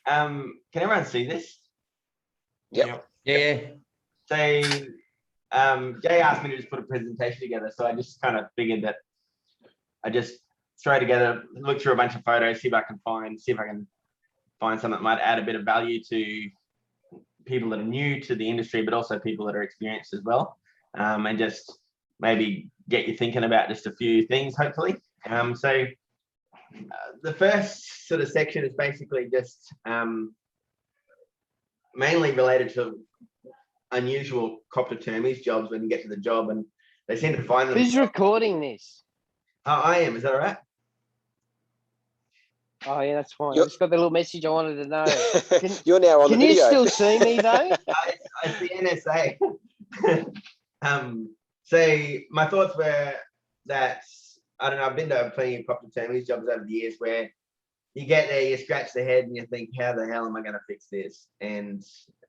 Can everyone see this? Yep. Yeah. So, Jay asked me to just put a presentation together, so I just kind of figured that I just throw together, look through a bunch of photos, see if I can find something that might add a bit of value to people that are new to the industry, but also people that are experienced as well, and just maybe get you thinking about just a few things, hopefully. So the first sort of section is basically just mainly related to unusual copter termes jobs when you get to the job, and they seem to find them. Who's recording this? I am. Is that all right? Oh yeah, that's fine. I just got the little message I wanted to know. You're now on the video. Can you still see me though? It's the NSA. So my thoughts were that, I don't know, I've been to plenty of copter termes jobs over the years where you get there, you scratch the head and you think, how the hell am I going to fix this? And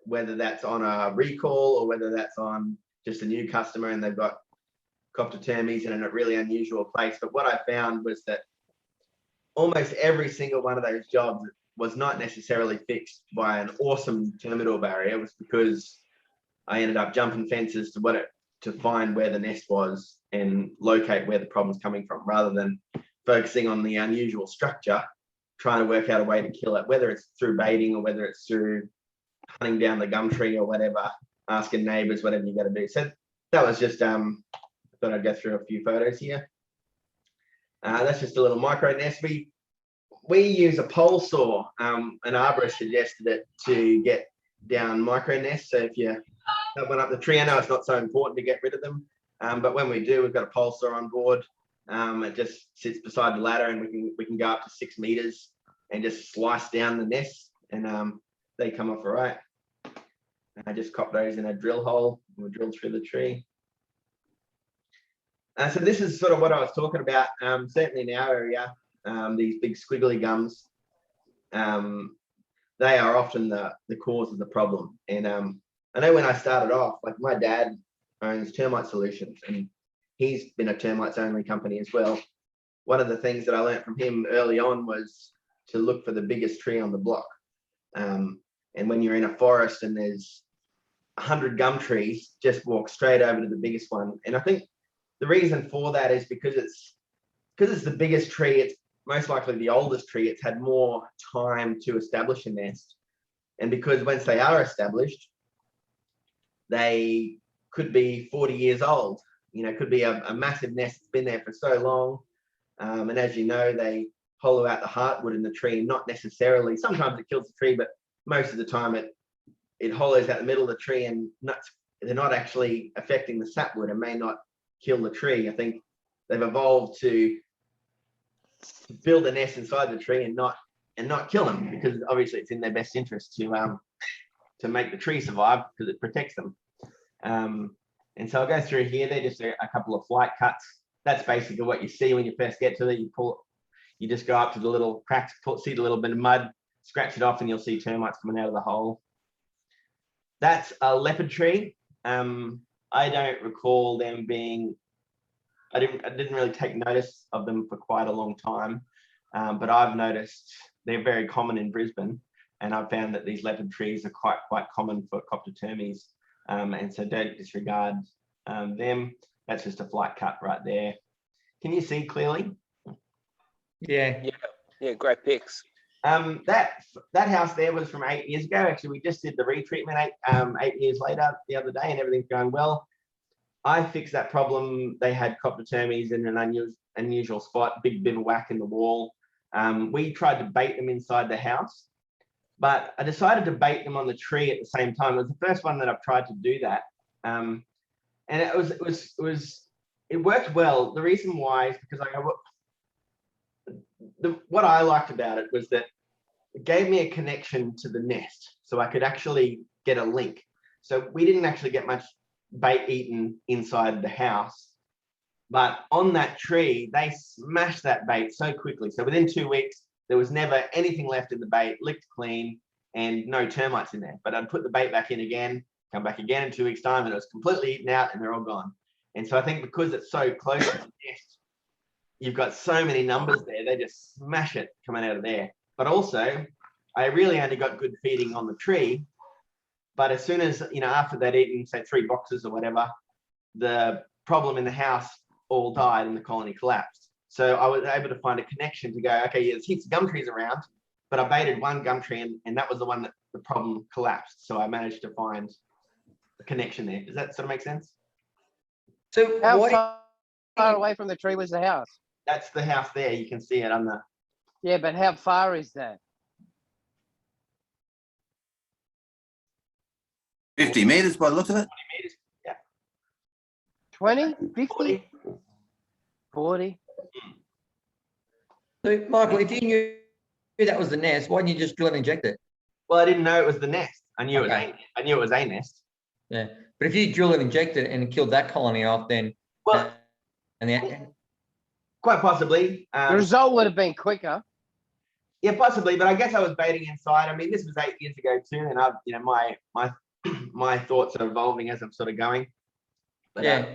whether that's on a recall or whether that's on just a new customer and they've got copter termes in a really unusual place. But what I found was that almost every single one of those jobs was not necessarily fixed by an awesome termidor barrier. It was because I ended up jumping fences to find where the nest was and locate where the problem's coming from, rather than focusing on the unusual structure, trying to work out a way to kill it, whether it's through baiting or whether it's through hunting down the gum tree or whatever, asking neighbors, whatever you got to do. So that was just, I thought I'd go through a few photos here. That's just a little micro nest. We use a pole saw. An arborist suggested it to get down micro nests. So if you have one up the tree, I know it's not so important to get rid of them, but when we do, we've got a pole saw on board. It just sits beside the ladder, and we can go up to 6 meters and just slice down the nest, and they come off all right. I just cop those in a drill hole. We'll drill through the tree. So this is sort of what I was talking about. Certainly in our area, these big squiggly gums, they are often the cause of the problem. And I know when I started off, like my dad owns Termite Solutions, and he's been a termites only company as well. One of the things that I learned from him early on was to look for the biggest tree on the block. And when you're in a forest and there's 100 gum trees, just walk straight over to the biggest one. And I think the reason for that is because it's the biggest tree, it's most likely the oldest tree, it's had more time to establish a nest. And because once they are established, they could be 40 years old. You know, could be a massive nest that's been there for so long. And as you know, they hollow out the heartwood in the tree, and not necessarily, sometimes it kills the tree, but most of the time it hollows out the middle of the tree, and they're not actually affecting the sapwood and may not kill the tree. I think they've evolved to build a nest inside the tree and not kill them, because obviously it's in their best interest to make the tree survive, because it protects them. And so I'll go through here. They're just a couple of flight cuts. That's basically what you see when you first get to it. You just go up to the little cracks, see the little bit of mud, scratch it off, and you'll see termites coming out of the hole. That's a leopard tree. I don't recall them being, I didn't really take notice of them for quite a long time, but I've noticed they're very common in Brisbane, and I've found that these leopard trees are quite common for copter termes, and so don't disregard them. That's just a flight cut right there. Can you see clearly? Yeah. Great pics. That house there was from 8 years ago. Actually, we just did the retreatment 8 years later the other day, and everything's going well. I fixed that problem. They had copter termes in an unusual spot, big bivouac in the wall. We tried to bait them inside the house, but I decided to bait them on the tree at the same time. It was the first one that I've tried to do that, and it worked well. The reason why is because what I liked about it was that it gave me a connection to the nest, so I could actually get a link. So we didn't actually get much bait eaten inside the house, but on that tree, they smashed that bait so quickly. So within 2 weeks, there was never anything left in the bait, licked clean, and no termites in there. But I'd put the bait back in again, come back again in 2 weeks' time, and it was completely eaten out, and they're all gone. And so I think because it's so close to the nest, you've got so many numbers there, they just smash it coming out of there. But also, I really only got good feeding on the tree. But as soon as, after they'd eaten, say 3 boxes or whatever, the problem in the house all died and the colony collapsed. So I was able to find a connection to go, okay, yeah, there's heaps of gum trees around, but I baited one gum tree and that was the one that the problem collapsed. So I managed to find a connection there. Does that sort of make sense? So How what? far away from the tree was the house? That's the house there. You can see it on the, Yeah, but how far is that? 50 meters by the look of it. 20, 50, 40. 40? So Michael, if you knew that was the nest, why didn't you just drill and inject it? Well, I didn't know it was the nest. I knew Okay. I knew it was a nest. Yeah, but if you drill and inject it and killed that colony off, then Well, and then quite possibly. The result would have been quicker. Yeah, possibly, but I guess I was baiting inside. I mean, this was 8 years ago too, and I've, my thoughts are evolving as I'm sort of going. But, yeah,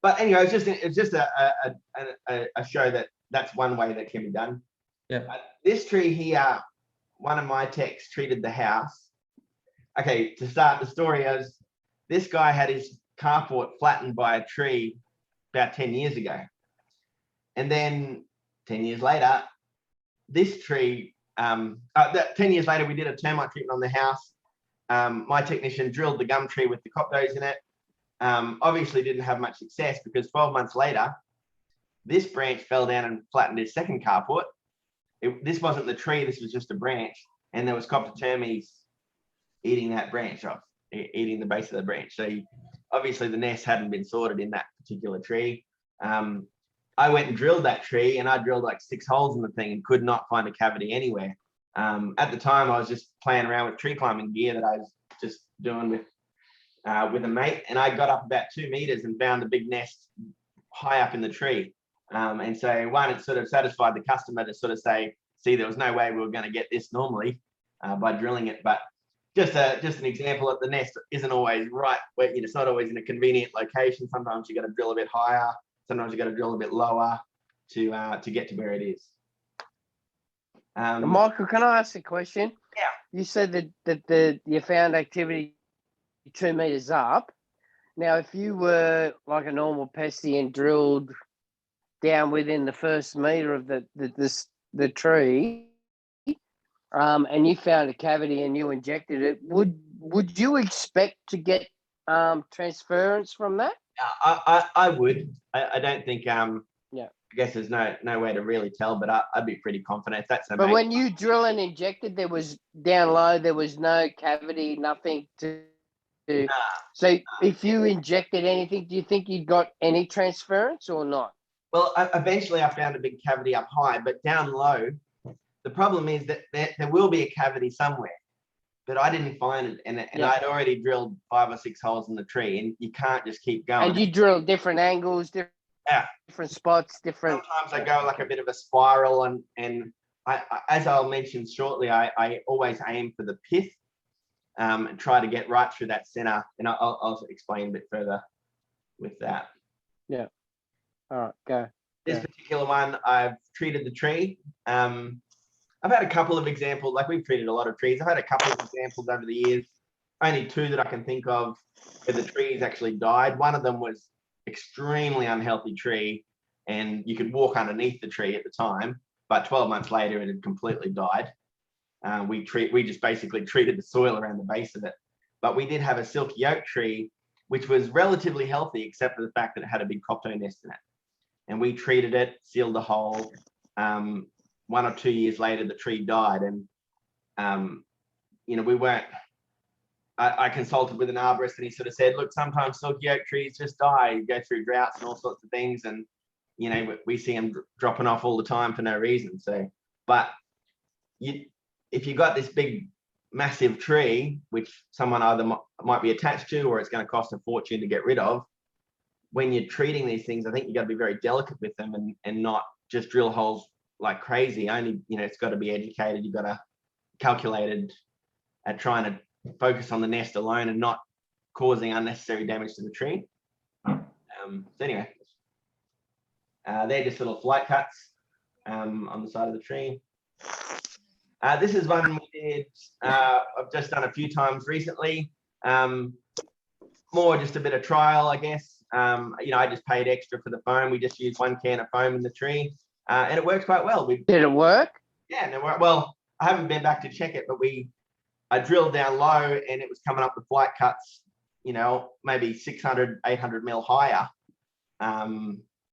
but anyway, it's just a show that that's one way that can be done. yeah. This tree here, one of my techs treated the house. Okay, to start the story is this guy had his carport flattened by a tree about 10 years ago. And then 10 years later, this tree, 10 years later, we did a termite treatment on the house. My technician drilled the gum tree with the copdos in it. Obviously didn't have much success because 12 months later, this branch fell down and flattened his second carport. This wasn't the tree, this was just a branch. And there was termites eating that branch off, eating the base of the branch. So obviously the nest hadn't been sorted in that particular tree. I went and drilled that tree and I drilled like 6 holes in the thing and could not find a cavity anywhere. At the time, I was just playing around with tree climbing gear that I was just doing with a mate. And I got up about 2 meters and found the big nest high up in the tree. And so one, it sort of satisfied the customer to sort of say, see, there was no way we were going to get this normally by drilling it. But just an example that the nest isn't always right. Where, it's not always in a convenient location. Sometimes you got to drill a bit higher. Sometimes you got to drill a bit lower to get to where it is. Michael, can I ask a question? Yeah. You said that you found activity 2 meters up. Now, if you were like a normal pesty and drilled down within the first meter of the tree, and you found a cavity and you injected it, would you expect to get transference from that? I would. I don't think. Yeah. I guess there's no way to really tell, but I'd be pretty confident that's. But when you drill and injected, there was down low. There was no cavity, nothing to. Nah. So if you injected anything, do you think you got any transference or not? Well, eventually I found a big cavity up high, but down low, the problem is that there will be a cavity somewhere, but I didn't find it, and I'd already drilled 5 or 6 holes in the tree, and you can't just keep going. And you drill different angles, different spots, different. Sometimes I go like a bit of a spiral, and I as I'll mention shortly, I always aim for the pith, and try to get right through that center, and I'll explain a bit further with that. Yeah. All right, go. This particular one, I've treated the tree. I've had a couple of examples, like we've treated a lot of trees. I've had a couple of examples over the years, only 2 that I can think of where the trees actually died. One of them was extremely unhealthy tree, and you could walk underneath the tree at the time, but 12 months later it had completely died. We just basically treated the soil around the base of it. But we did have a silky oak tree, which was relatively healthy, except for the fact that it had a big copto nest in it. And we treated it, sealed the hole. 1 or 2 years later, the tree died. And, we weren't, I consulted with an arborist and he sort of said, look, sometimes silky oak trees just die, you go through droughts and all sorts of things. And, we see them dropping off all the time for no reason. So, but if you got this big, massive tree, which someone either might be attached to, or it's going to cost a fortune to get rid of, when you're treating these things, I think you got to be very delicate with them and not just drill holes like crazy. Only, it's got to be educated. You've got to calculated at trying to focus on the nest alone and not causing unnecessary damage to the tree. So anyway, they're just little flight cuts on the side of the tree. This is one we did, I've just done a few times recently. More just a bit of trial, I guess. I just paid extra for the foam. We just used 1 can of foam in the tree, and it works quite well. Did it work? Yeah, no, well, I haven't been back to check it, but I drilled down low and it was coming up with white cuts, maybe 600, 800 mil higher.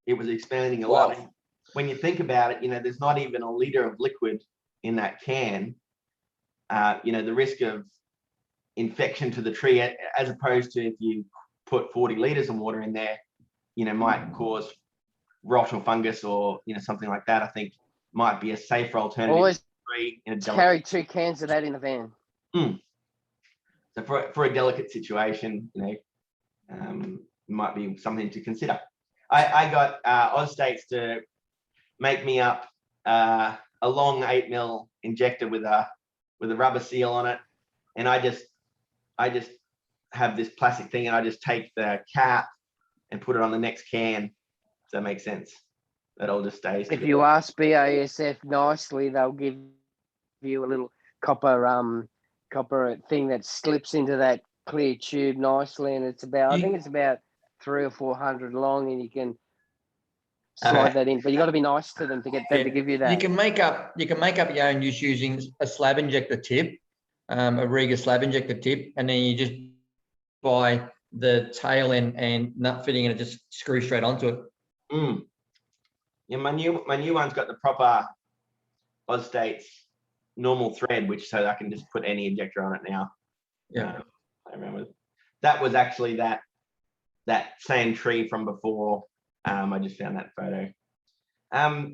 It was expanding a lot. Wow. When you think about it, there's not even a liter of liquid in that can. The risk of infection to the tree, as opposed to if you put 40 liters of water in there, might cause rot or fungus or, something like that. I think might be a safer alternative. Always in a carry 2 cans of that in the van. So for a delicate situation, might be something to consider. I got Ozstates to make me up a long 8 mil injector with a rubber seal on it, and I just have this plastic thing, and I just take the cap and put it on the next can. Does that make sense? That all just stays. If you ask BASF nicely, they'll give you a little copper thing that slips into that clear tube nicely, and I think it's about 300 or 400 long, and you can slide that in. But you got to be nice to them to get them to give you that. You can make up your own use using a slab injector tip, a Riga slab injector tip, and then you just buy the tail and nut fitting, and it just screws straight onto it. Yeah, my new one's got the proper Ozstates normal thread, which so I can just put any injector on it now. Yeah, I remember that was actually that same tree from before. I just found that photo.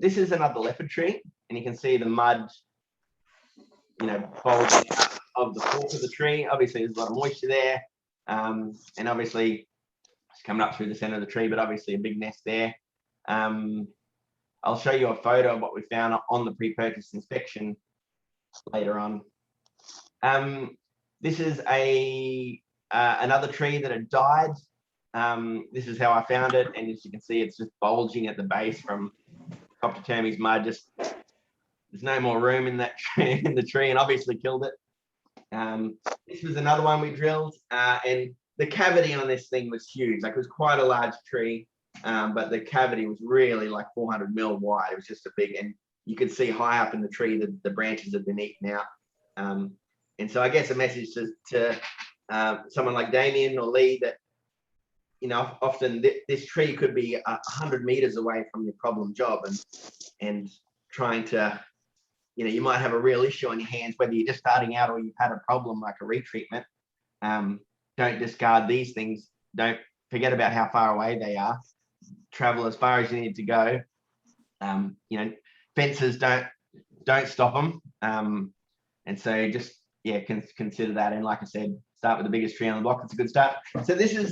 This is another leopard tree, and you can see the mud, bulging out of the fork of the tree. Obviously, there's a lot of moisture there, and obviously it's coming up through the center of the tree, but obviously a big nest there. I'll show you a photo of what we found on the pre-purchase inspection later on. This is another tree that had died. This is how I found it, and as you can see, it's just bulging at the base from Termite's mud. Just there's no more room in that tree, in the tree, and obviously killed it. This was another one we drilled, and the cavity on this thing was huge. Like, it was quite a large tree, but the cavity was really like 400 mil wide. It was just a big, and you could see high up in the tree that the branches had been eaten out. And so I guess a message to someone like Damien or Lee that, often this tree could be 100 meters away from your problem job, and trying to, you might have a real issue on your hands, whether you're just starting out or you've had a problem like a retreatment. Don't discard these things. Don't forget about how far away they are. Travel as far as you need to go. Fences don't stop them. And so just, consider that. And like I said, start with the biggest tree on the block. It's a good start. So this is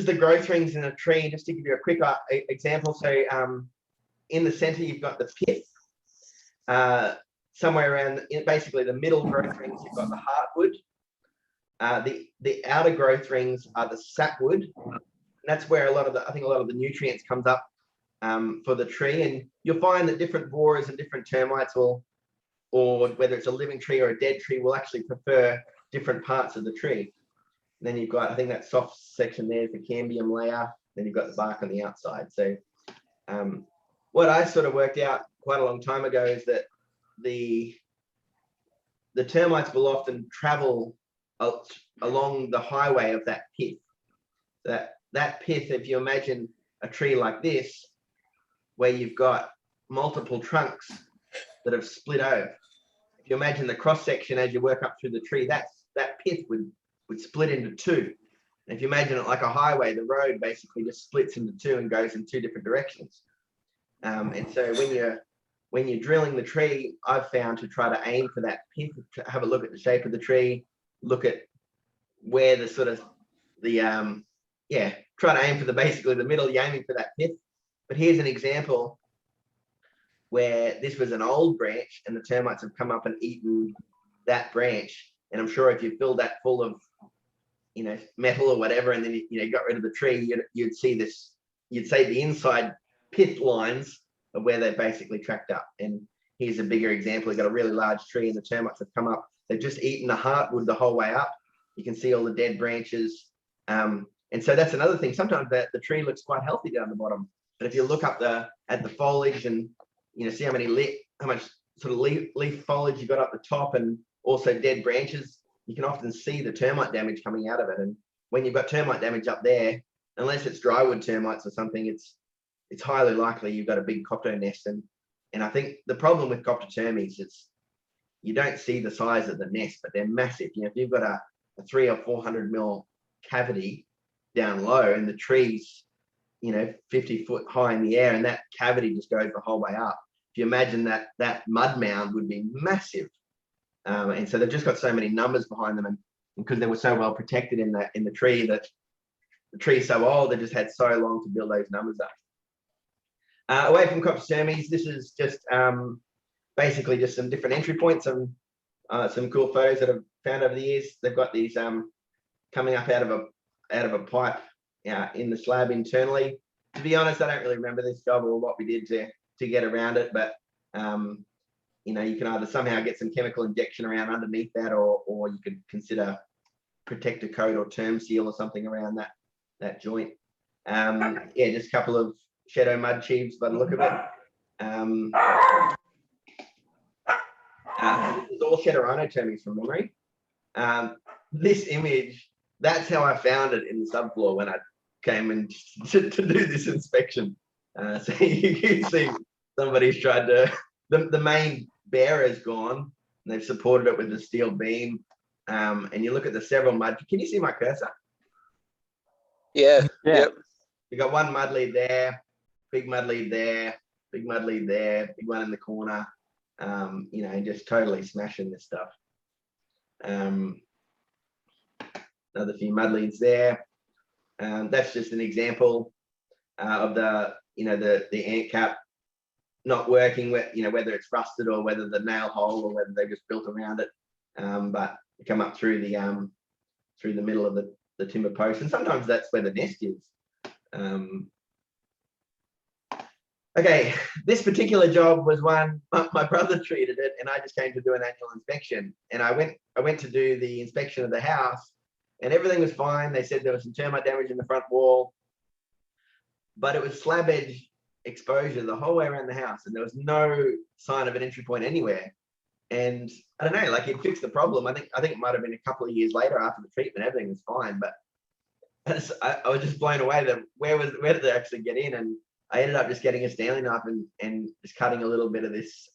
the growth rings in a tree. Just to give you a quick example. So in the center, you've got the pith. Somewhere around, basically the middle growth rings, you've got the heartwood. The outer growth rings are the sapwood. And that's where a lot of the nutrients comes up for the tree. And you'll find that different borers and different termites or whether it's a living tree or a dead tree, will actually prefer different parts of the tree. And then you've got, I think that soft section there is the cambium layer. Then you've got the bark on the outside. So what I sort of worked out quite a long time ago is that the termites will often travel along the highway of that pith. That pith, if you imagine a tree like this, where you've got multiple trunks that have split over. If you imagine the cross section as you work up through the tree, that pith would split into two. And if you imagine it like a highway, the road basically just splits into two and goes in two different directions. And so when you're drilling the tree, I've found to try to aim for that pith, to have a look at the shape of the tree, look at where the sort of try to aim for basically the middle, you're aiming for that pith. But here's an example where this was an old branch and the termites have come up and eaten that branch. And I'm sure if you filled that full of, metal or whatever, and then, you got rid of the tree, you'd see the inside pith lines of where they basically tracked up. And here's a bigger example. You've got a really large tree and the termites have come up. They've just eaten the heartwood the whole way up. You can see all the dead branches. And so that's another thing. Sometimes the tree looks quite healthy down the bottom, but if you look up at the foliage and see how much sort of leaf foliage you got up the top and also dead branches, you can often see the termite damage coming out of it. And when you've got termite damage up there, unless it's drywood termites or something, it's highly likely you've got a big copto nest. And I think the problem with copter termes is you don't see the size of the nest, but they're massive. If you've got a 300 or 400 mil cavity down low and the trees 50 foot high in the air and that cavity just goes the whole way up, if you imagine that mud mound would be massive. And so they've just got so many numbers behind them, and because they were so well protected in the tree, that the tree's so old, they just had so long to build those numbers up. Away from copter termes, this is just basically just some different entry points and some cool photos that I've found over the years. They've got these coming up out of a pipe in the slab internally. To be honest, I don't really remember this job or what we did to get around it, but you can either somehow get some chemical injection around underneath that, or you could consider protector coat or term seal or something around that joint. Just a couple of shadow mud sheaves by the look of it. This is all Shadowrhino termes from memory. This image, that's how I found it in the subfloor when I came in to do this inspection. So you can see somebody's tried to, the main bearer's gone, and they've supported it with a steel beam. And you look at the several mud, can you see my cursor? Yeah. Yep. You got one mud lead there, big mud lead there, big mud lead there, big one in the corner, just totally smashing this stuff. Another few mud leads there. That's just an example of the ant cap not working, whether it's rusted or whether the nail hole or whether they just built around it. But you come up through the middle of the timber post, and sometimes that's where the nest is. Okay, this particular job was one my brother treated it, and I just came to do an annual inspection. And I went to do the inspection of the house, and everything was fine. They said there was some termite damage in the front wall, but it was slab edge exposure the whole way around the house, and there was no sign of an entry point anywhere. And I don't know, like, it fixed the problem. I think it might have been a couple of years later after the treatment, everything was fine. But I was just blown away that where did they actually get in? And I ended up just getting a Stanley knife and just cutting a little bit of this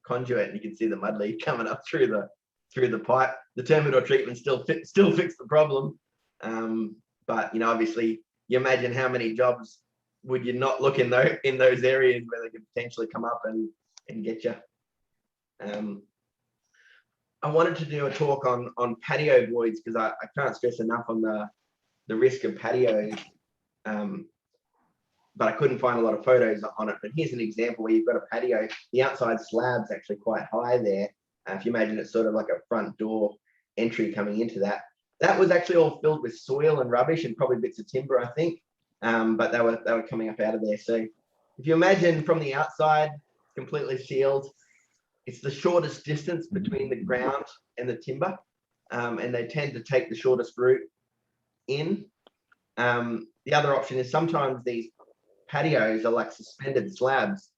conduit, and you can see the mud lead coming up through the pipe. The Termite treatment still fixed the problem. But obviously, you imagine how many jobs would you not look in those areas where they could potentially come up and get you. I wanted to do a talk on patio voids, because I can't stress enough on the risk of patios. But I couldn't find a lot of photos on it. But here's an example where you've got a patio. The outside slab's actually quite high there. If you imagine it's sort of like a front door entry coming into that. That was actually all filled with soil and rubbish and probably bits of timber, I think. But they were coming up out of there. So if you imagine from the outside, completely sealed, it's the shortest distance between the ground and the timber. And they tend to take the shortest route in. The other option is sometimes these patios are like suspended slabs,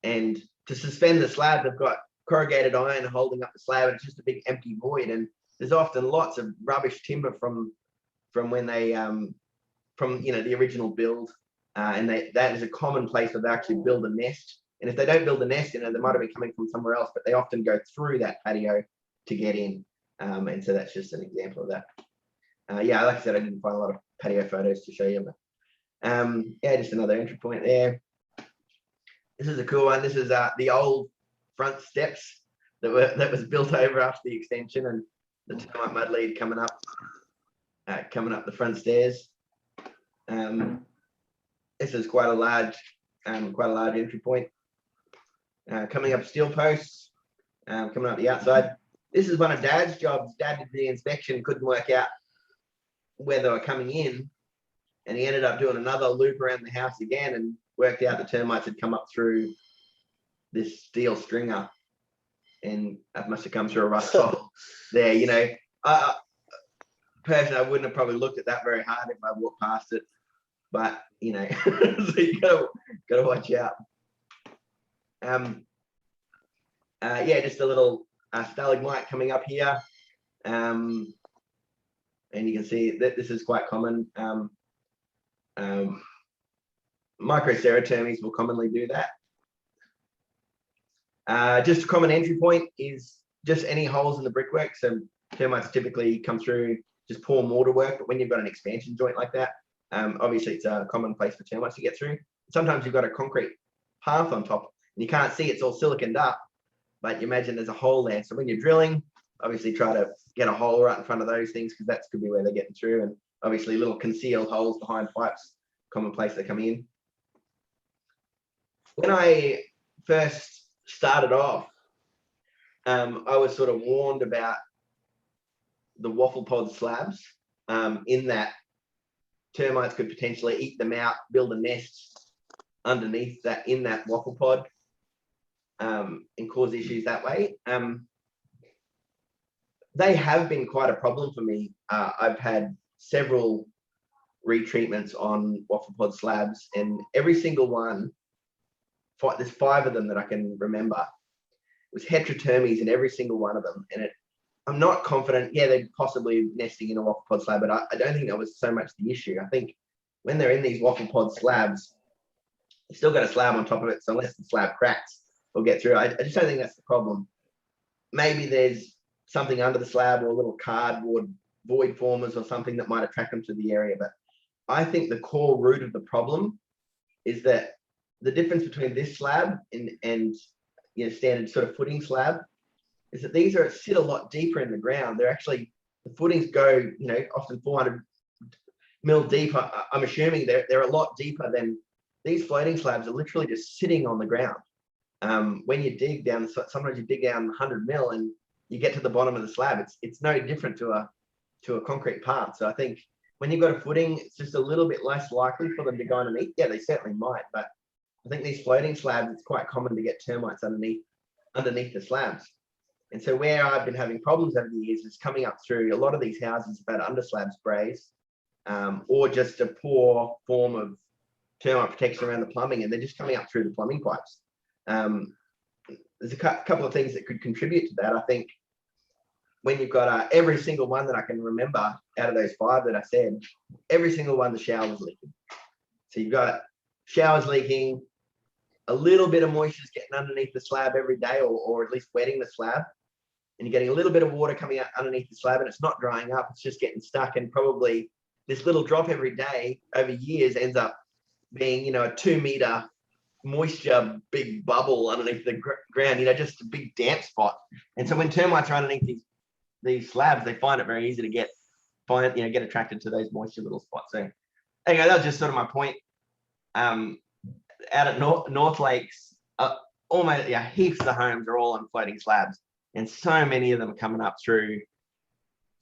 and to suspend the slab, they've got corrugated iron holding up the slab, and it's just a big empty void. And there's often lots of rubbish timber from when they from the original build, and that is a common place where they actually build a nest. And if they don't build a nest, they might have been coming from somewhere else, but they often go through that patio to get in. And so that's just an example of that. Like I said, I didn't find a lot of patio photos to show you, but just another entry point there. This is a cool one. This is the old front steps that was built over after the extension, and the termite mud lead coming up the front stairs. This is quite a large entry point. Coming up steel posts, coming up the outside. This is one of Dad's jobs. Dad did the inspection, couldn't work out where they were coming in, and he ended up doing another loop around the house again and worked out the termites had come up through this steel stringer and that must have come through a rust hole there. You know, personally, I wouldn't have probably looked at that very hard if I walked past it, but you know, so you gotta watch out. Yeah, just a little stalagmite coming up here, and you can see that this is quite common. Microcerotermes will commonly do that. Just a common entry point is just any holes in the brickwork. So termites typically come through just poor mortar work, but when you've got an expansion joint like that, obviously it's a common place for termites to get through. Sometimes you've got a concrete path on top and you can't see, it's all siliconed up, but you imagine there's a hole there. So when you're drilling, obviously try to get a hole right in front of those things, because that could be where they're getting through. And obviously little concealed holes behind pipes, common place they come in. When I first started off, I was sort of warned about the waffle pod slabs, in that termites could potentially eat them out, build a nest underneath that, in that waffle pod, and cause issues that way. They have been quite a problem for me. I've had several retreatments on waffle pod slabs, and every single one, there's 5 of them that I can remember. It was heterotermes in every single one of them, and I'm not confident. Yeah, they're possibly nesting in a waffle pod slab, but I don't think that was so much the issue. I think when they're in these waffle pod slabs, you still got a slab on top of it, so unless the slab cracks, we'll get through. I just don't think that's the problem. Maybe there's something under the slab or little cardboard void formers or something that might attract them to the area, but I think the core root of the problem is that the difference between this slab and you know, standard sort of footing slab is that these sit a lot deeper in the ground. They're actually, the footings go, you know, often 400 mil deep. I'm assuming they're a lot deeper than these floating slabs are literally just sitting on the ground. When you dig down, sometimes you dig down 100 mil and you get to the bottom of the slab. It's no different to a concrete path. So I think when you've got a footing, it's just a little bit less likely for them to go underneath. Yeah, they certainly might, but I think these floating slabs, it's quite common to get termites underneath the slabs. And so where I've been having problems over the years is coming up through a lot of these houses about under slab sprays, or just a poor form of termite protection around the plumbing, and they're just coming up through the plumbing pipes. There's a couple of things that could contribute to that. I think when you've got every single one that I can remember out of those 5 that I said, every single one, the shower was leaking. So you've got showers leaking, a little bit of moisture is getting underneath the slab every day, or at least wetting the slab, and you're getting a little bit of water coming out underneath the slab, and it's not drying up, it's just getting stuck. And probably this little drop every day over years ends up being, you know, a 2-meter moisture big bubble underneath the ground, you know, just a big damp spot. And so when termites are underneath these slabs, they find it very easy to get attracted to those moisture little spots. So anyway, that was just sort of my point. Out at North Lakes, almost, yeah, heaps of the homes are all on floating slabs, and so many of them are coming up through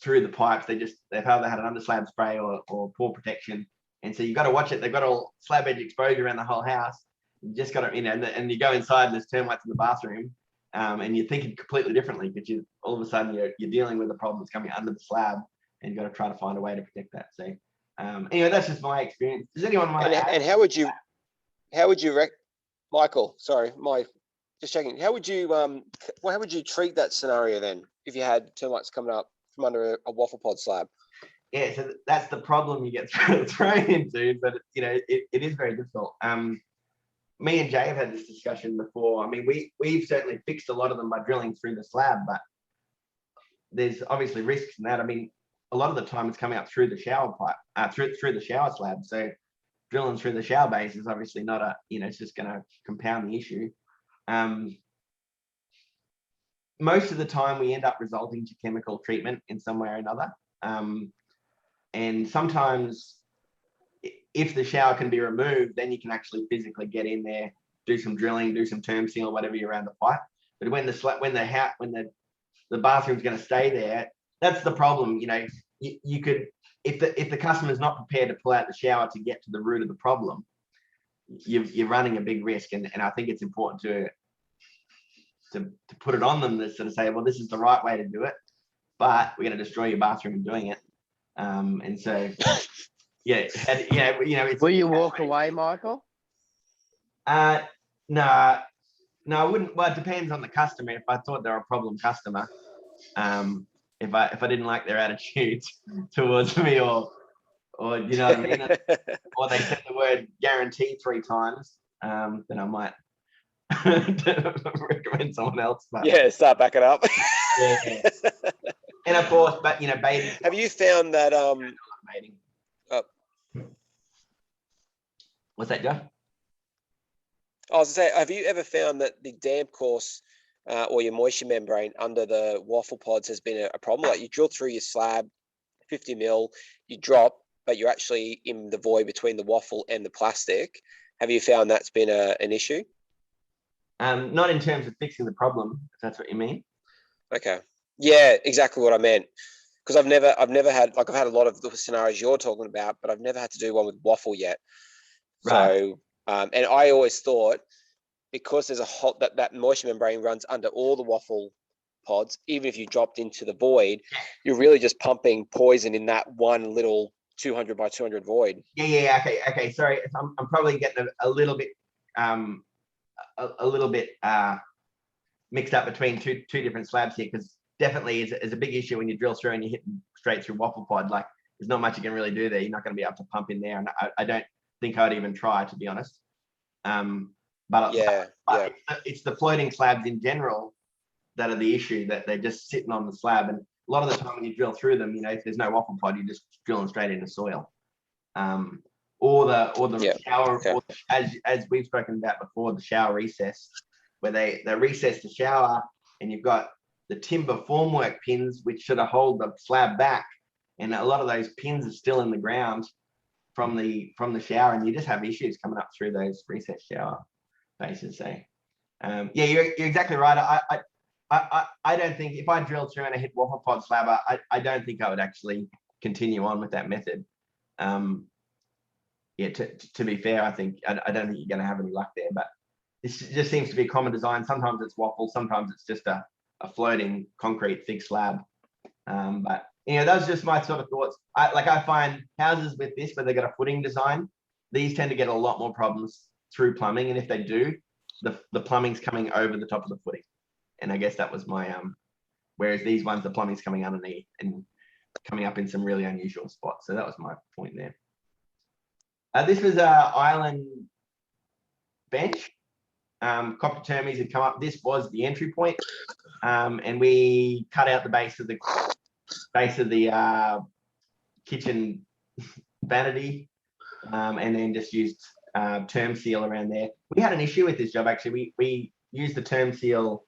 the pipes. They've either had an under slab spray or poor protection, and so you've got to watch it. They've got all slab edge exposure around the whole house. You just got to, you know, and you go inside and there's termites in the bathroom, and you're thinking completely differently, because all of a sudden you're dealing with the problems coming under the slab, and you've got to try to find a way to protect that. So anyway, that's just my experience. Does anyone mind? And how would you Michael, sorry, just checking, how would you treat that scenario then if you had termites coming up from under a waffle pod slab? Yeah, so that's the problem you get thrown into, but you know, it is very difficult. Me and Jay have had this discussion before. I mean, we've certainly fixed a lot of them by drilling through the slab, but there's obviously risks in that. I mean, a lot of the time it's coming up through the shower pipe, through the shower slab. So drilling through the shower base is obviously not it's just going to compound the issue. Most of the time we end up resulting to chemical treatment in some way or another. And sometimes if the shower can be removed, then you can actually physically get in there, do some drilling, do some term seal, whatever you around the pipe. But when the bathroom's going to stay there, that's the problem. You know, you could, if the customer's not prepared to pull out the shower to get to the root of the problem, you're running a big risk. And I think it's important to to put it on them to sort of say, well, this is the right way to do it, but we're going to destroy your bathroom in doing it. And so, yeah, it's. Will you walk away, Michael? No, I wouldn't. Well, it depends on the customer. If I thought they're a problem customer, if I didn't like their attitude towards me, or you know what I mean, or they said the word guarantee 3 times, then I might recommend someone else. But Yeah, start backing up. yeah. And of course, but baiting. Have you found that Baiting. Oh. What's that, Joe? I was gonna say, have you ever found that the damp course or your moisture membrane under the waffle pods has been a problem? Like you drill through your slab, 50 mil, you drop, but you're actually in the void between the waffle and the plastic. Have you found that's been an issue? Not in terms of fixing the problem, if that's what you mean. Okay. Yeah, exactly what I meant. Because I've never had, like, I've had a lot of the scenarios you're talking about, but I've never had to do one with waffle yet. Right. So, and I always thought because there's that moisture membrane runs under all the waffle pods, even if you dropped into the void, you're really just pumping poison in that one little 200 by 200 void. Yeah. Okay. Sorry, I'm probably getting a little bit mixed up between two different slabs here, because definitely is a big issue when you drill through and you're hitting straight through waffle pod. Like there's not much you can really do there. You're not going to be able to pump in there, and I don't think I'd even try, to be honest. But it's the floating slabs in general that are the issue, that they're just sitting on the slab, and a lot of the time when you drill through them, if there's no waffle pod, you're just drilling straight into soil. Or the shower, or as we've spoken about before, the shower recess, where they recess the shower, and you've got the timber formwork pins which sort of hold the slab back, and a lot of those pins are still in the ground from the shower, and you just have issues coming up through those recess shower bases. So you're exactly right. I don't think, if I drilled through and I hit waffle pod slab, I don't think I would actually continue on with that method. To be fair, I don't think you're going to have any luck there, but this just seems to be a common design. Sometimes it's waffle, sometimes it's just a floating concrete thick slab. But those are just my sort of thoughts. I find houses with this, where they got a footing design, these tend to get a lot more problems through plumbing, and if they do, the plumbing's coming over the top of the footing. And I guess that was my whereas these ones, the plumbing's coming underneath and coming up in some really unusual spots. So that was my point there. This was our island bench. Copper termes had come up. This was the entry point, and we cut out the base of the kitchen vanity, and then just used term seal around there. We had an issue with this job, actually. We used the term seal,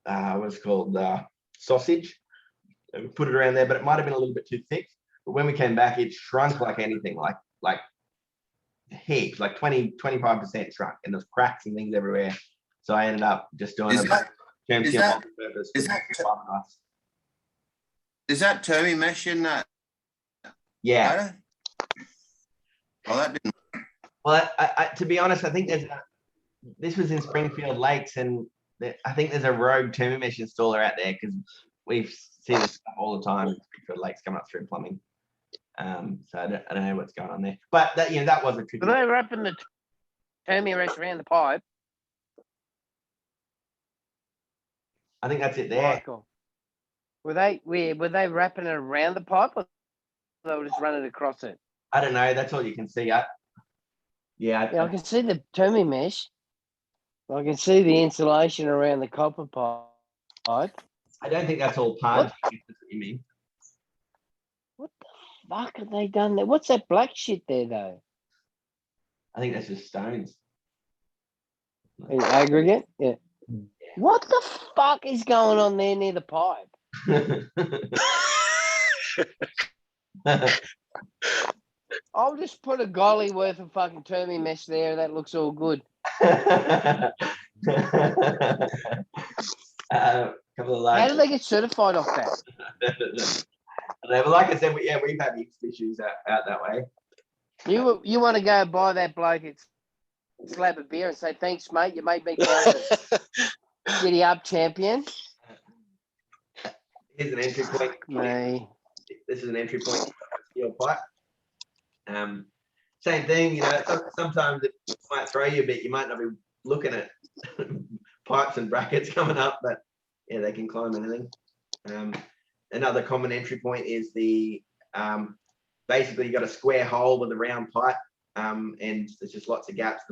what's called sausage, and we put it around there, but it might have been a little bit too thick. But when we came back, it shrunk like anything, like heaps, like 25% shrunk, and there's cracks and things everywhere. So I ended up just doing term seal on purpose. Is that termy mesh in that? Yeah. Well, that didn't. Well, to be honest, I think this was in Springfield Lakes, and I think there's a rogue termy mesh installer out there, because we've seen this stuff all the time. Springfield Lakes coming up through plumbing. So I don't know what's going on there, but that was a tricky. Were they wrapping the termy mesh around the pipe? I think that's it there. Michael. Were they wrapping it around the pipe, or they were just running across it? I don't know. That's all you can see. I can see the termy mesh. I can see the insulation around the copper pipe. I don't think that's all part of it. That's what you mean. What the fuck have they done there? What's that black shit there, though? I think that's just stones. Aggregate? Yeah. What the fuck is going on there near the pipe? I'll just put a golly worth of fucking termy mesh there. That looks all good. Couple of How do they get certified off that? But like I said, we've had heaps of issues out that way. You want to go buy that bloke at slab of beer and say, thanks, mate. You made me thousand. Giddy up, champion. Here's an entry point. Me. This is an entry point to steel pipe. Same thing, you know, sometimes it might throw you a bit. You might not be looking at pipes and brackets coming up, but yeah, they can climb anything. Another common entry point is the basically you got a square hole with a round pipe, and there's just lots of gaps.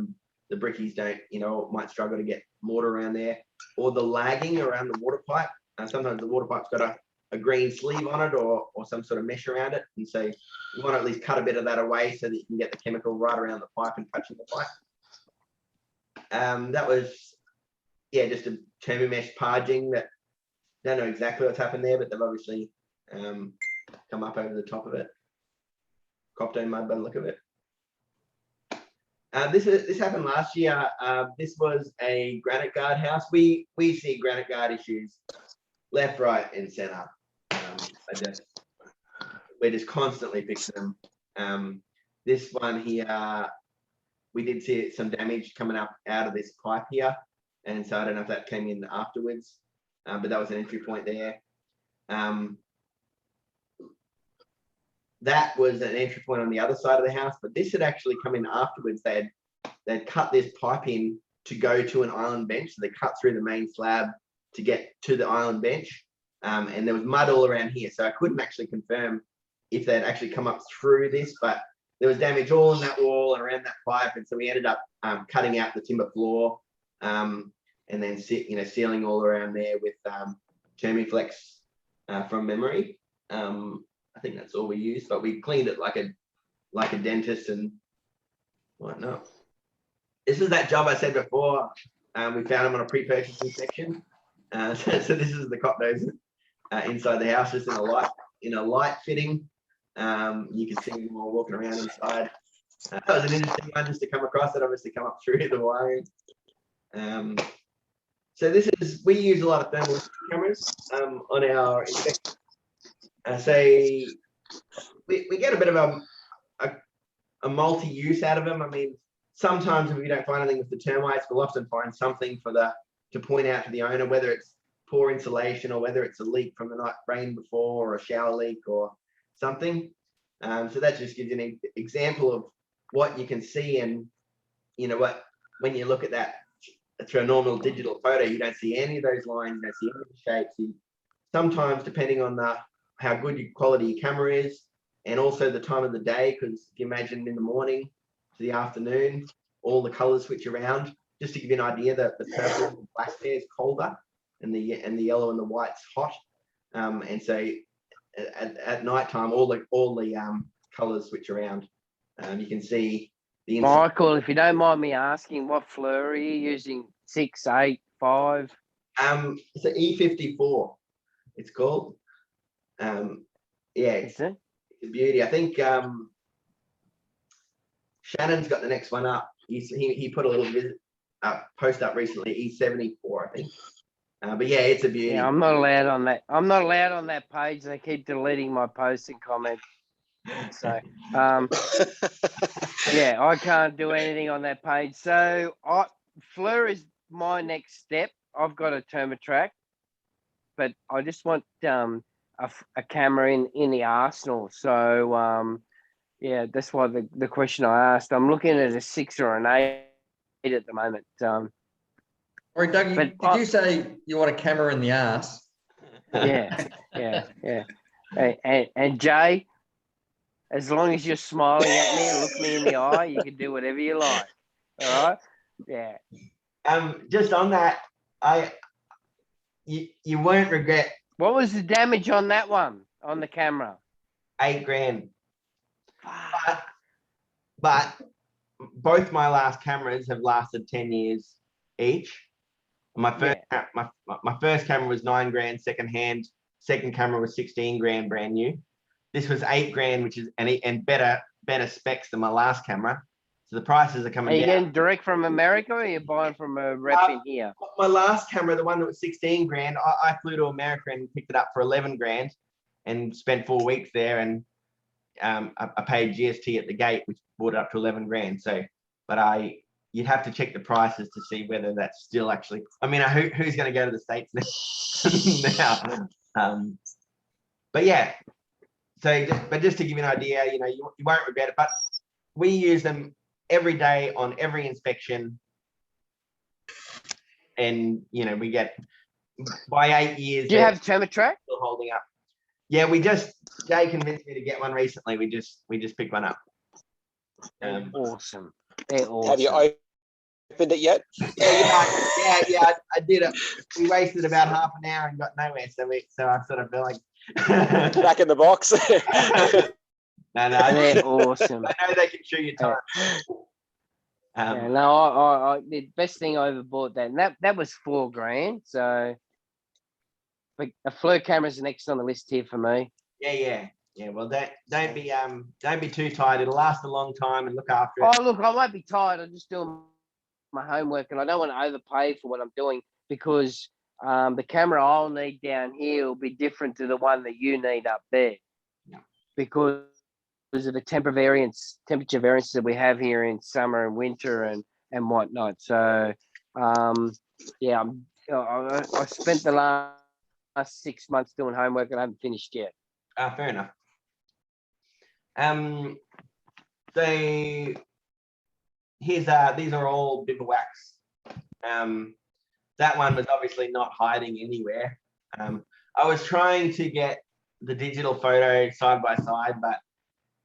The brickies don't, you know, might struggle to get mortar around there, or the lagging around the water pipe. Sometimes the water pipe's got a green sleeve on it or some sort of mesh around it, and so you want to at least cut a bit of that away so that you can get the chemical right around the pipe and touching the pipe. That was, yeah, just a Termimesh parging that, don't know exactly what's happened there, but they've obviously come up over the top of it. Coptone mud by the look of it. This happened last year. This was a granite guard house. We see granite guard issues left, right, and center. We're just constantly fixing them. This one here, we did see some damage coming up out of this pipe here, and so I don't know if that came in afterwards, but that was an entry point there. That was an entry point on the other side of the house, but this had actually come in afterwards. They'd cut this pipe in to go to an island bench, so they cut through the main slab to get to the island bench, and there was mud all around here, so I couldn't actually confirm if they'd actually come up through this, but there was damage all in that wall and around that pipe, and so we ended up cutting out the timber floor, and then sealing all around there with Termiflex from memory. I think that's all we used, but we cleaned it like a dentist and whatnot. This is that job I said before. We found them on a pre-purchase inspection. So this is the cop nose inside the house, just in a light fitting. You can see them all walking around inside. That was an interesting one just to come across. It obviously come up through the wiring. So we use a lot of thermal cameras on our inspection. So we get a bit of a multi-use out of them. I mean, sometimes if we don't find anything with the termites, we'll often find something to point out to the owner, whether it's poor insulation or whether it's a leak from the night rain before or a shower leak or something. So that just gives you an example of what you can see, and you know what, when you look at that through a normal digital photo, you don't see any of those lines, you don't see any of the shapes. Sometimes, depending on how good your quality your camera is, and also the time of the day, because if you imagine in the morning to the afternoon, all the colors switch around. Just to give you an idea, that the purple and black there is colder, and the yellow and the white's hot. And so at night time, all the colors switch around. You can see the Michael, if you don't mind me asking, what fluor are you using? 6, 8, 5? It's an E54. It's called. Yeah, it's a beauty. I think Shannon's got the next one up. He put a little post up recently, E74, I think. But yeah, it's a beauty. Yeah, I'm not allowed on that. I'm not allowed on that page. They keep deleting my posts and comments. So yeah, I can't do anything on that page. So fluor is my next step. I've got a Termitrack, but I just want a camera in the arsenal. So yeah, that's why the question I asked. I'm looking at a 6 or an 8 at the moment. Or Doug, did you say you want a camera in the ass? Yeah. And Jay, as long as you're smiling at me and look me in the eye, you can do whatever you like. All right? Yeah. Just on that, you won't regret. What was the damage on that one, on the camera? $8,000. But both my last cameras have lasted 10 years each. My first camera was $9,000 secondhand. Second camera was $16,000 brand new. This was $8,000, which is and better specs than my last camera. So the prices are coming down. Are you getting direct from America, or are you buying from a rep in here? My last camera, the one that was $16,000, I flew to America and picked it up for $11,000 and spent 4 weeks there, and I paid GST at the gate, which brought it up to $11,000. So, but you'd have to check the prices to see whether that's still actually, I mean, who's going to go to the States now? But yeah, so just to give you an idea, you know, you won't regret it, but we use them every day on every inspection. And, you know, we get, by 8 years, Do you have Termite? still holding up. Yeah, Jay convinced me to get one recently. We just picked one up. Awesome. They're awesome. Have you opened it yet? Yeah, I did it. We wasted about half an hour and got nowhere. So I sort of feel like Back in the box. no, They're awesome. I know they can chew your time. Yeah, no, I the best thing I ever bought that was $4,000. So, but a FLIR camera's next on the list here for me. Yeah. Well, don't be too tired. It'll last a long time, and look after it. Oh, look, I won't be tired. I'm just doing my homework, and I don't want to overpay for what I'm doing because the camera I'll need down here will be different to the one that you need up there. Yeah. Because of the temperature variances that we have here in summer and winter and whatnot. So, yeah, I spent the last 6 months doing homework and I haven't finished yet. Fair enough. So these are all bivouacs. That one was obviously not hiding anywhere. I was trying to get the digital photo side by side, but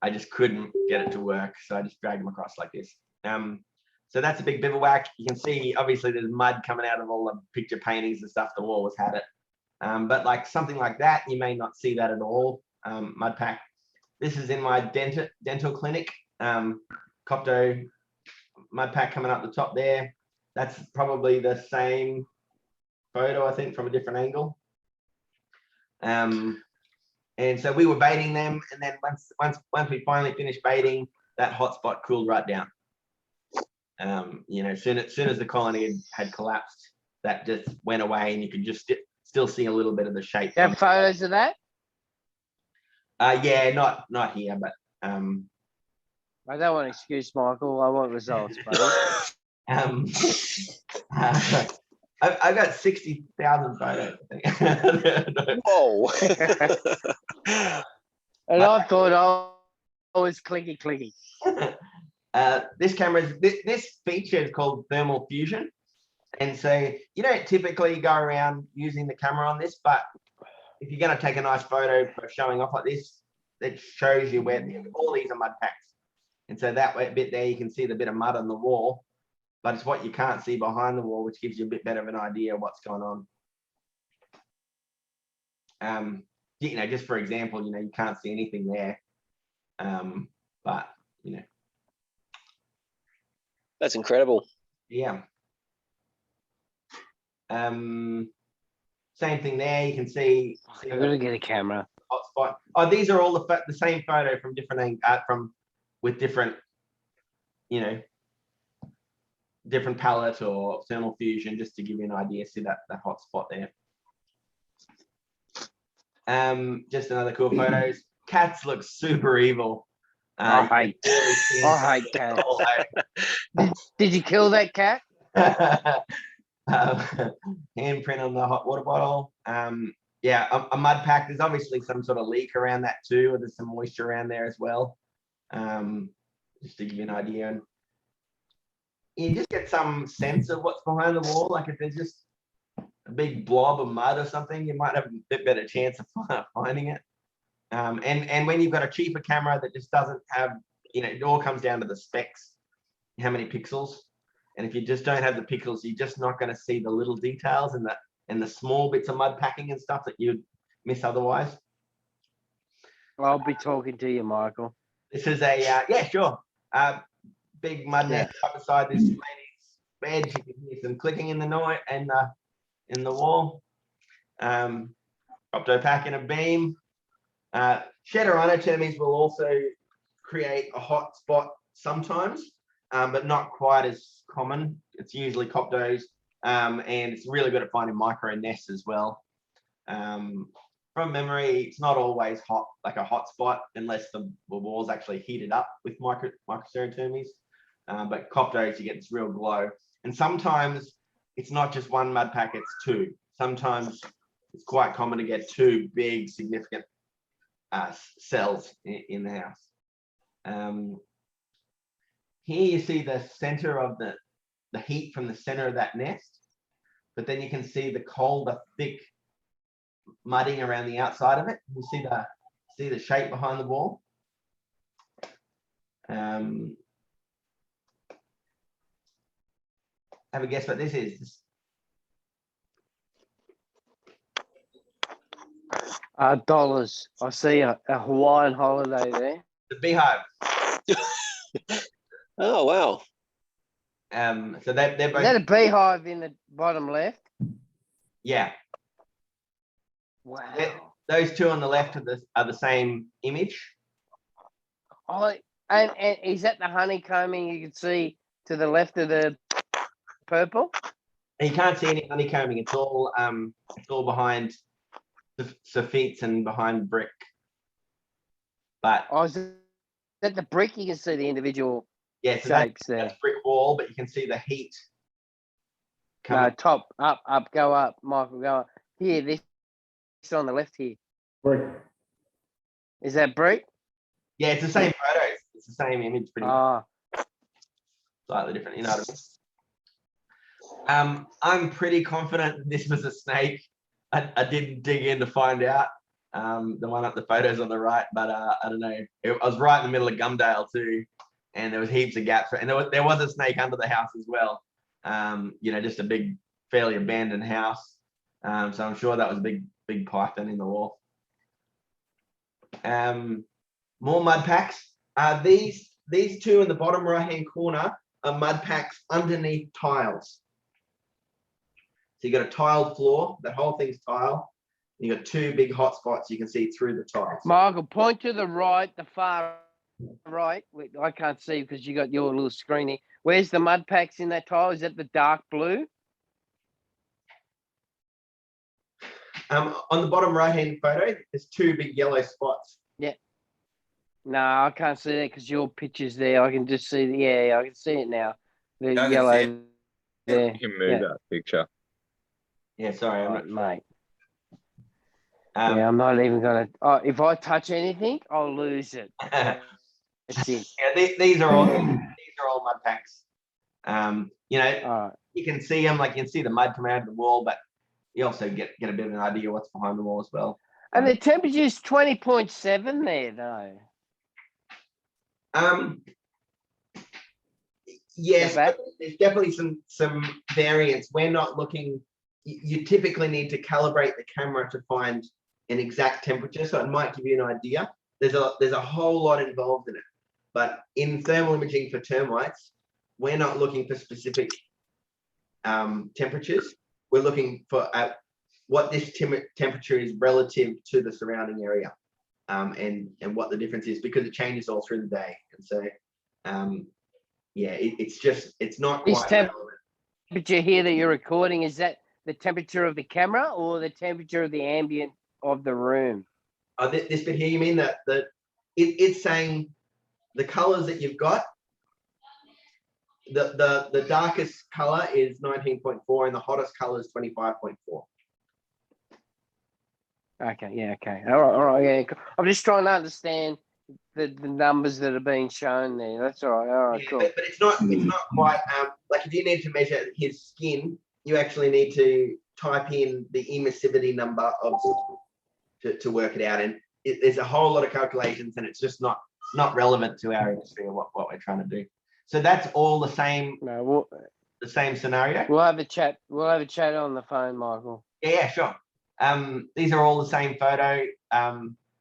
I just couldn't get it to work. So I just dragged them across like this. So that's a big bivouac. You can see, obviously, there's mud coming out of all the picture paintings and stuff. The wall has had it. But like something like that, you may not see that at all. Mud pack. This is in my dental clinic. Copto mud pack coming up the top there. That's probably the same photo, I think, from a different angle. And so we were baiting them, and then once we finally finished baiting, that hotspot cooled right down. You know, soon as the colony had collapsed, that just went away, and you could just still see a little bit of the shape. You have photos of that? Yeah, not here, but I don't want to excuse Michael. I want results, buddy. I've got 60,000 photos, I think. Whoa. And I thought I was clicky. This camera, this feature is called thermal fusion. And so you don't typically go around using the camera on this, but if you're going to take a nice photo for showing off like this, it shows you where all these are mud packs. And so that bit there, you can see the bit of mud on the wall, but it's what you can't see behind the wall, which gives you a bit better of an idea of what's going on. You know, just for example, you know, you can't see anything there. But, you know. That's incredible. Yeah. Same thing there. You can see. I'm gonna get a camera. Hotspot. Oh, these are all the same photo from different with different, you know, different palette or thermal fusion, just to give you an idea. See that hotspot there. Just another cool photos. Cats look super evil. I hate cats. Did you kill that cat? Handprint on the hot water bottle. Yeah, a mud pack. There's obviously some sort of leak around that too, or there's some moisture around there as well. Just to give you an idea, and you just get some sense of what's behind the wall. Like if there's just a big blob of mud or something, you might have a bit better chance of finding it. And when you've got a cheaper camera that just doesn't have, you know, it all comes down to the specs, how many pixels. And if you just don't have the pixels, you're just not going to see the little details and the small bits of mud packing and stuff that you'd miss otherwise. I'll be talking to you, Michael. This is a yeah, sure. Big mud net up beside this lady's bed. You can hear some clicking in the noise and in the wall. Opto pack in a beam. Shedder termies will also create a hot spot sometimes, but not quite as common. It's usually coptos, and it's really good at finding micro nests as well. From memory, it's not always hot, like a hot spot, unless the wall's actually heated up with microcerotermes. but coptos, you get this real glow. And sometimes it's not just one mud pack, it's two. Sometimes it's quite common to get two big, significant cells in the house. Here you see the center of the heat from the center of that nest, but then you can see the colder, thick mudding around the outside of it. You see the shape behind the wall. Have a guess what this is. Dollars. I see a Hawaiian holiday there. The beehive. Oh, wow. So they're Is both. that a beehive in the bottom left? Yeah. Wow. Those two on the left are the same image. Oh, and is that the honeycombing you can see to the left of the purple? And you can't see any honeycombing. It's all behind sophites and behind brick. But Oh, is that the brick? You can see the individual yeah, so shapes there. that's brick wall, but you can see the heat No, coming. top, up, go up, Michael, go up. Here, this on the left here. Brick. Is that brick? Yeah, it's the same photos. It's the same image, pretty much. Oh, Slightly different. You know what I mean? I'm pretty confident this was a snake. I didn't dig in to find out. The one up the photos on the right, but I don't know. I was right in the middle of Gumdale too, and there was heaps of gaps. And there was a snake under the house as well. Just a big, fairly abandoned house. So I'm sure that was a big python in the wall. More mud packs. These two in the bottom right-hand corner are mud packs underneath tiles. So you got a tiled floor. That whole thing's tile. You got two big hot spots you can see through the tiles. Michael, point to the right, the far right. Wait, I can't see because you got your little screen here. Where's the mud packs in that tile? Is that the dark blue? On the bottom right-hand photo, there's two big yellow spots. No, I can't see that because your picture's there. I can just see I can see it now. The I can see yellow it. there. You can move that picture. Yeah, sorry, I'm Right, mate. not. I'm not even gonna. Oh, if I touch anything, I'll lose it. That's it. Yeah, these are all mud packs. All right. You can see them, like you can see the mud come out of the wall, but you also get a bit of an idea what's behind the wall as well. And the temperature's 20.7 there, though. Yes, Not bad. but there's definitely some variance. We're not looking. You typically need to calibrate the camera to find an exact temperature, so it might give you an idea. There's a whole lot involved in it. But in thermal imaging for termites, we're not looking for specific temperatures. We're looking for what this temperature is relative to the surrounding area, and what the difference is, because it changes all through the day. And so, it's not This quite relevant. Temperature here that you're recording, is that the temperature of the camera or the temperature of the ambient of the room? This bit here, you mean that it's saying the colors that you've got. The darkest color is 19.4 and the hottest color is 25.4. Okay, okay. All right, yeah. I'm just trying to understand the numbers that are being shown there. That's all right. All right, Yeah, cool. but it's not quite like, if you need to measure his skin, you actually need to type in the emissivity number to work it out. And there's a whole lot of calculations, and it's just not relevant to our industry or what we're trying to do. So that's all the same. No, The same scenario. we'll have a chat. We'll have a chat on the phone, Michael. Yeah, sure. These are all the same photo.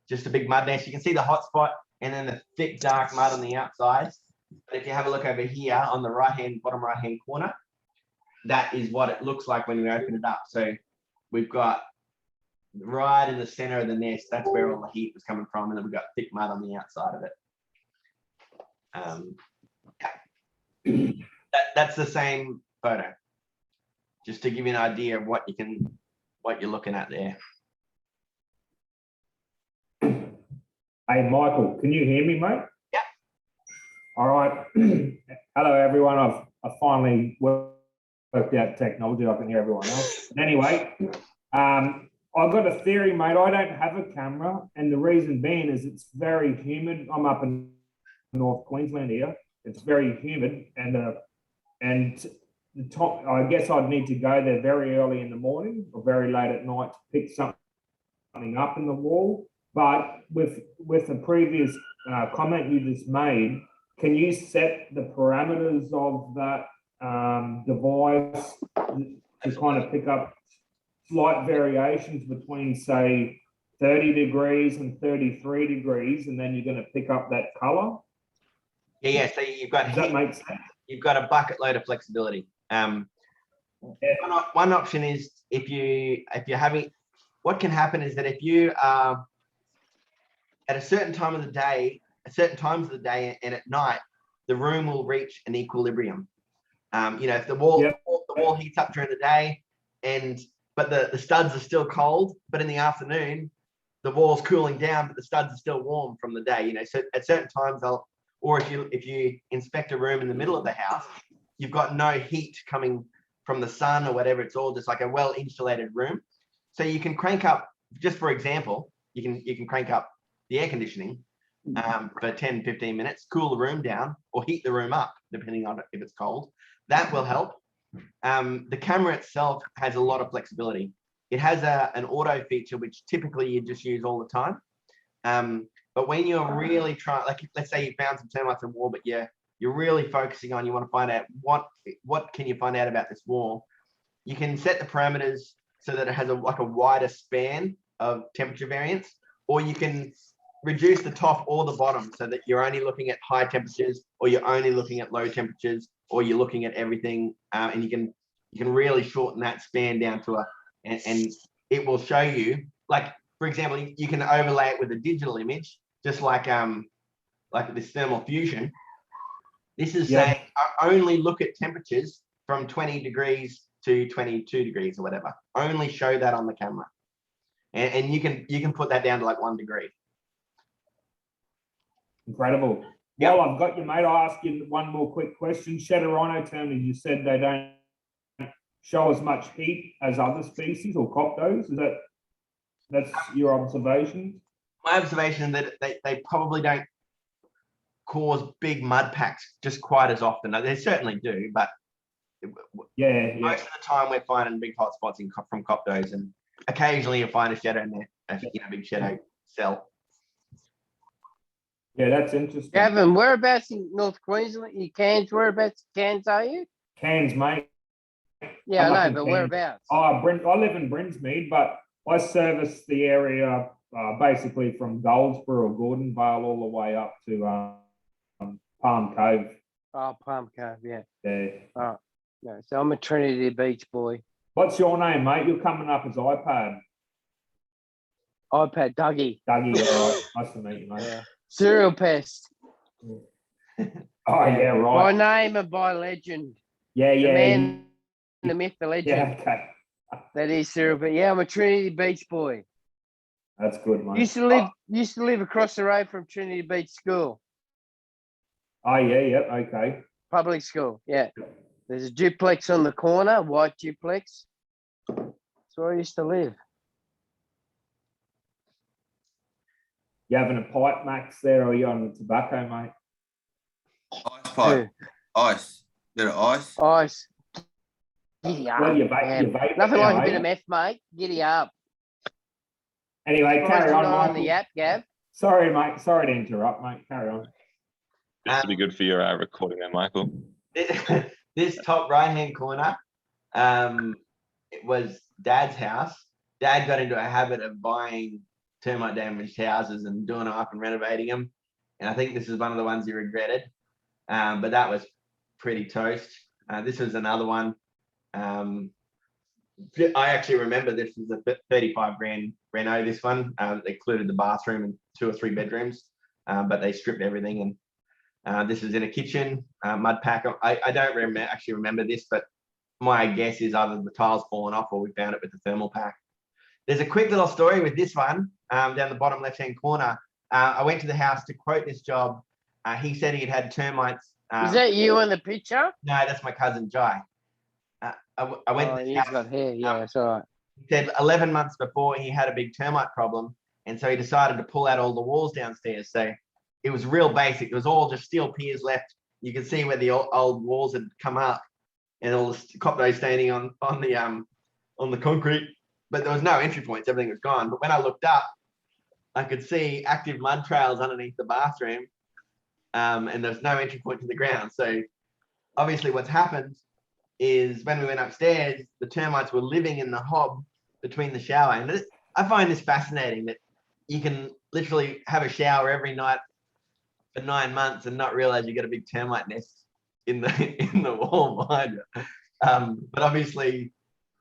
Just a big mud nest. You can see the hot spot and then the thick dark mud on the outside. But if you have a look over here on the bottom right hand corner, that is what it looks like when we open it up. So we've got right in the center of the nest, that's where all the heat was coming from, and then we've got thick mud on the outside of it. That's the same photo, just to give you an idea of what you're looking at there. Hey, Michael, can you hear me, mate? Yeah. All right. Hello, everyone. I finally worked out technology. I can hear everyone else. But anyway, I've got a theory, mate. I don't have a camera, and the reason being is it's very humid. I'm up in North Queensland here. It's very humid, and the top. I guess I'd need to go there very early in the morning or very late at night to pick something up in the wall. But with the previous comment you just made, can you set the parameters of that device to kind of pick up slight variations between, say, 30 degrees and 33 degrees, and then you're going to pick up that color? Yeah. So you've got Does that make sense? you've got a bucket load of flexibility. One option is if you're having, what can happen is that if you are at a certain time of the day, at certain times of the day and at night, the room will reach an equilibrium. If the wall heats up during the day, but the studs are still cold, but in the afternoon, the wall's cooling down, but the studs are still warm from the day. So at certain times or if you inspect a room in the middle of the house, you've got no heat coming from the sun or whatever. It's all just like a well insulated room. So you can crank up, just for example, you can crank up the air conditioning for 10, 15 minutes, cool the room down or heat the room up, depending on if it's cold. That will help. The camera itself has a lot of flexibility. It has an auto feature, which typically you just use all the time. But when you're really trying, like let's say you found some termites on the wall, but you're really focusing on, you want to find out what can you find out about this wall, you can set the parameters so that it has a wider span of temperature variance, or you can reduce the top or the bottom so that you're only looking at high temperatures, or you're only looking at low temperatures, or you're looking at everything, and you can really shorten that span down to and it will show you, like for example, you can overlay it with a digital image, just like this thermal fusion. This is saying only look at temperatures from 20 degrees to 22 degrees or whatever. Only show that on the camera, and you can put that down to like 1 degree. Incredible. Yep. While I've got you, mate, I'll ask you one more quick question. Shadowrhino termites, you said they don't show as much heat as other species or coptos. That's your observation? My observation is that they probably don't cause big mud packs just quite as often. They certainly do, but most of the time we're finding big hot spots from coptos, and occasionally you find a shadow net, a big shadow cell. Yeah, that's interesting. Gavin, whereabouts in North Queensland? You Cairns? Whereabouts Cairns are you? Cairns, mate. Yeah, I'm I up know, in but Cairns. whereabouts? I live in Brinsmead, but I service the area basically from Goldsboro or Gordonvale all the way up to Palm Cove. Oh, Palm Cove, yeah. Yeah. Oh, no, so I'm a Trinity Beach boy. What's your name, mate? You're coming up as iPad. iPad Dougie. Dougie, all right. Nice to meet you, mate. Yeah. Serial Pest. Oh, yeah, right. By name and by legend. Yeah. The man, the myth, the legend. Yeah, okay. That is Serial Pest. Yeah, I'm a Trinity Beach boy. That's good, mate. Used to live across the road from Trinity Beach School. Oh, yeah, okay. Public school, yeah. There's a duplex on the corner, white duplex. That's where I used to live. You having a pipe, Max, there, or are you on the tobacco, mate? Ice pipe. Ice. Bit of ice. Ice. Giddy up. Well, you man. vape Nothing now, like a bit eh? of meth, mate. Giddy up. Anyway, carry on, on the Michael. app, Gav. Sorry, mate. Sorry to interrupt, mate. Carry on. This would be good for your recording there, Michael. This top right-hand corner, it was Dad's house. Dad got into a habit of buying termite damaged houses and doing them up and renovating them. And I think this is one of the ones he regretted. But that was pretty toast. This was another one. I actually remember this was a 35 grand reno, this one. They included the bathroom and 2 or 3 bedrooms, but they stripped everything. And this is in a kitchen, mud pack. I don't actually remember this, but my guess is either the tile's fallen off or we found it with the thermal pack. There's a quick little story with this one down the bottom left-hand corner. I went to the house to quote this job. He said he'd had termites Is that you in the picture? No, that's my cousin Jai. I went Oh, to his he's house. got hair. Yeah, it's all right. He said 11 months before he had a big termite problem. And so he decided to pull out all the walls downstairs. So it was real basic. It was all just steel piers left. You can see where the old walls had come up and all the copno standing on the concrete. But there was no entry points. Everything was gone. But when I looked up, I could see active mud trails underneath the bathroom. And there's no entry point to the ground. So obviously what's happened is when we went upstairs, the termites were living in the hob between the shower. And I find this fascinating that you can literally have a shower every night for 9 months and not realize you get a big termite nest in the wall behind you. But obviously,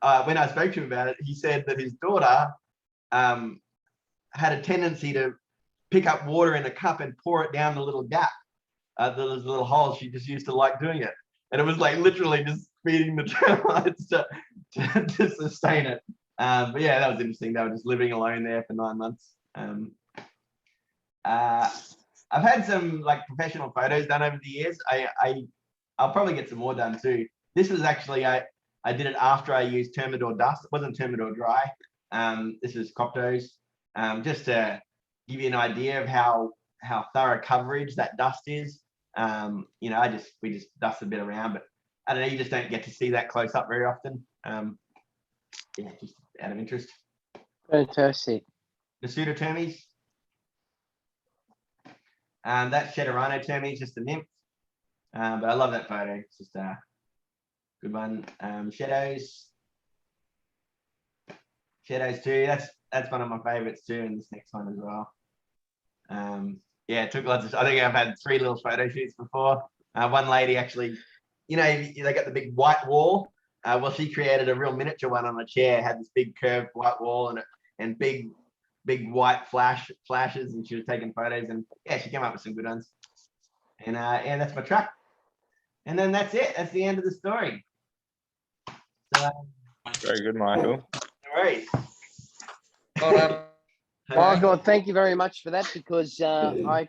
when I spoke to him about it, he said that his daughter had a tendency to pick up water in a cup and pour it down the little gap. Those little holes. She just used to like doing it. And it was like literally just feeding the termites to sustain it. But yeah, that was interesting. They were just living alone there for 9 months. I've had some like professional photos done over the years. I'll probably get some more done too. This was actually, I did it after I used Termidor dust. It wasn't Termidor dry. This is Coptos. Just to give you an idea of how thorough coverage that dust is. You know, we just dust a bit around, but I don't know, you just don't get to see that close up very often. Yeah, just out of interest. Fantastic. The pseudotermes. That Shedorano termes, just a nymph. But I love that photo. It's just a good one. Shadows too. That's one of my favorites too, and this next one as well. Yeah, it took lots of. I think I've had 3 little photo shoots before. One lady actually, you know, they got the big white wall. Well, she created a real miniature one on a chair. Had this big curved white wall and big white flashes, and she was taking photos. And yeah, she came up with some good ones. And yeah, that's my truck. And then that's it. That's the end of the story. So, Very good, Michael. no worries. Well done. Michael, thank you very much for that because I